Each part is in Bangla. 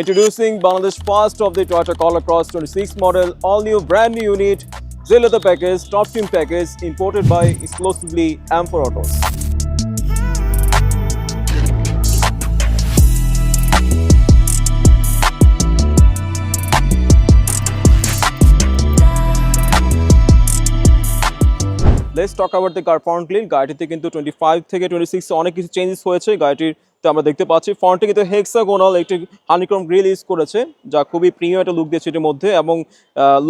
Introducing Bangladesh first of the Toyota Corolla Cross 26 model, all new brand new unit, grey leather package, top trim package, imported by exclusively M4 Autos. Let's talk about the car front grille. গাড়িতে কিন্তু 25 থেকে 26 অনেক কিছু চেঞ্জেস হয়েছে গাড়িটিতে আমরা দেখতে পাচ্ছি। ফ্রন্টে কিন্তু হেক্সাগোনাল একটি হানিক্রম গ্রিল ইউজ করেছে, যা খুবই প্রিমিয়াম একটা লুক দিয়েছে এর মধ্যে, এবং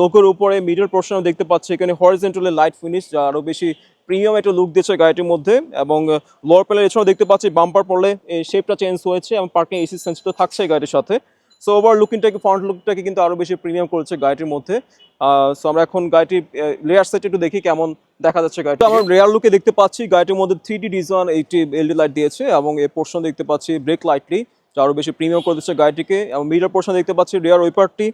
লোগোর উপরে মিডল পোর্শনে দেখতে পাচ্ছি এখানে হরিজন্টালি লাইট ফিনিশ, যা আরো বেশি প্রিমিয়াম একটা লুক দিয়েছে গাড়িটির মধ্যে। এবং লোয়ার প্যানেল এছাড়াও দেখতে পাচ্ছি বাম্পার পড়লে এই শেপটা চেঞ্জ হয়েছে এবং পার্কিং এসি সেন্সর তো থাকছে গাড়ির সাথে। সো ওভার লুকিংটাকে ফ্রন্ট লুকটাকে কিন্তু আরো বেশি প্রিমিয়াম করেছে গাড়িটির মধ্যে। সো আমরা এখন গাড়িটির রেয়ার সাইড একটু দেখি কেমন দেখা যাচ্ছে গাড়িটা। আমরা রেয়ার লুকে দেখতে পাচ্ছি গাড়িটির মধ্যে 3D ডিজাইন এইটি এলইডি লাইট দিয়েছে, এবং এই পোর্শন দেখতে পাচ্ছি ব্রেক লাইটলি, যা আরো বেশি প্রিমিয়াম করে দিচ্ছে গাড়িটিকে। এবং মিডল পোর্শন দেখতে পাচ্ছি রেয়ার ওয়াইপারটি,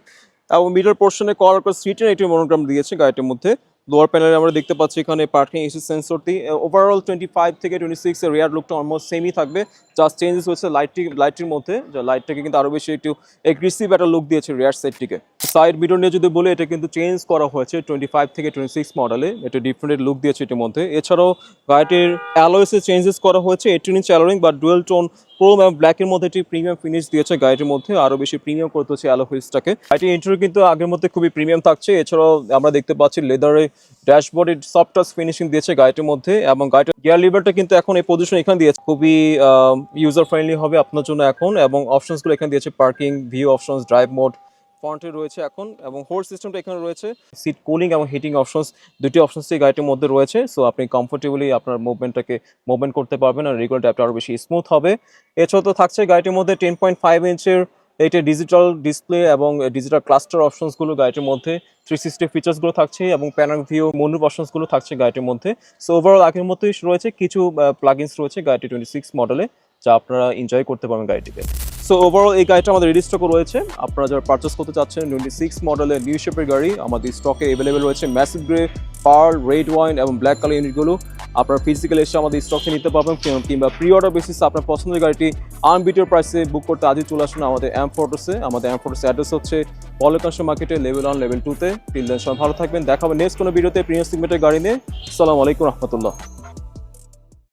এবং মিডল পোর্শনে কলার করে সিটের একটি মনোগ্রাম দিয়েছে গাড়িটির মধ্যে। লোয়ার প্যানেলে আমরা দেখতে পাচ্ছি এখানে পার্কিং এসি সেন্সরটি। ওভারঅল 25 থেকে 26 এর রেয়ার লুকটা অলমোস্ট সেমই থাকবে, জাস্ট চেঞ্জেস হচ্ছে লাইটটির মধ্যে, যা লাইটটাকে কিন্তু আরো বেশি একটু এগ্রেসিভ একটা লুক দিয়েছে রেয়ার সাইডটিকে। সাইড মিরর নিয়ে যদি বলি, এটা কিন্তু চেঞ্জ করা হয়েছে 25 থেকে 26 মডেলে, এটা ডিফারেন্ট লুক দিয়েছে এটির মধ্যে। এছাড়াও গাড়িটির অ্যালয়েসে চেঞ্জেস করা হয়েছে, 18 ইঞ্চ অ্যালোরিং বা ডুয়েল টোন ক্রোম এবং ব্ল্যাকের মধ্যে একটি প্রিমিয়াম ফিনিশ দিয়েছে গাড়িটির মধ্যে, আরো বেশি প্রিমিয়াম করতে হচ্ছে অ্যালো হুইলসটাকে। গাড়িটির ইন্টেরিয়র কিন্তু আগের মধ্যে খুবই প্রিমিয়াম থাকছে। এছাড়াও আমরা দেখতে পাচ্ছি লেদারে ড্যাশবোর্ডে সফট টাচ ফিনিশিং দিয়েছে গাড়িটির মধ্যে, এবং গাড়িটির গিয়ার লিভারটা কিন্তু এখন এই পজিশন এখানে দিয়েছে, খুবই ইউজার ফ্রেন্ডলি হবে আপনার জন্য এখন। এবং অপশনসগুলো এখানে দিয়েছে parking, view options, drive mode ফ্রন্টে রয়েছে এখন, এবং হোল্ড সিস্টেমটা এখানে রয়েছে। সিট কুলিং এবং হিটিং অপশনস, দুটি অপশনসই গাড়িটির মধ্যে রয়েছে। সো আপনি কমফোর্টেবলি আপনার মুভমেন্ট করতে পারবেন, আর রেগুলার ড্রাইভটা আরও বেশি স্মুথ হবে। এছাড়াও তো থাকছে গাড়িটির মধ্যে 10.5 ইঞ্চের এটা ডিজিটাল ডিসপ্লে এবং ডিজিটাল ক্লাস্টার অপশনসগুলো গাড়িটির মধ্যে, 360 ফিচার্সগুলো থাকছে, এবং প্যানাল ভিউ মনুর অপশনসগুলো থাকছে গাড়িটির মধ্যে। সো ওভারঅল আগের মতোই রয়েছে, কিছু প্লাগইনস রয়েছে গাড়িটি 26 মডেলে, যা আপনারা এনজয় করতে পারবেন গাড়িটিকে। সো ওভারঅল এই গাড়িটা আমাদের রেডি স্টকে রয়েছে। আপনারা যারা পারচেস করতে চাচ্ছেন 26 মডেলের নিউ শেপের গাড়ি, আমাদের স্টকে অ্যাভেলেবেল রয়েছে massive grey, pearl, red wine এবং ব্ল্যাক কালার ইউনিটগুলো। আপনারা ফিজিক্যালি এসে আমাদের স্টকে নিতে পারবেন, কিংবা প্রি অর্ডার বেসিসে আপনার পছন্দের গাড়িটি আনবিটের প্রাইসে বুক করতে আজই চলে আসুন আমাদের M4 Autos-এ। আমাদের M4 Autos অ্যাড্রেস হচ্ছে পলিকানশন মার্কেটে লেভেল 1 লেভেল 2-তে। টিল দেন সবাই ভালো থাকবেন, দেখা হবে নেক্সট কোনো ভিডিওতে প্রিমিয়াম সেগমেন্টের গাড়ি নিয়ে। আসসালামু আলাইকুম রহমতুল্লাহ।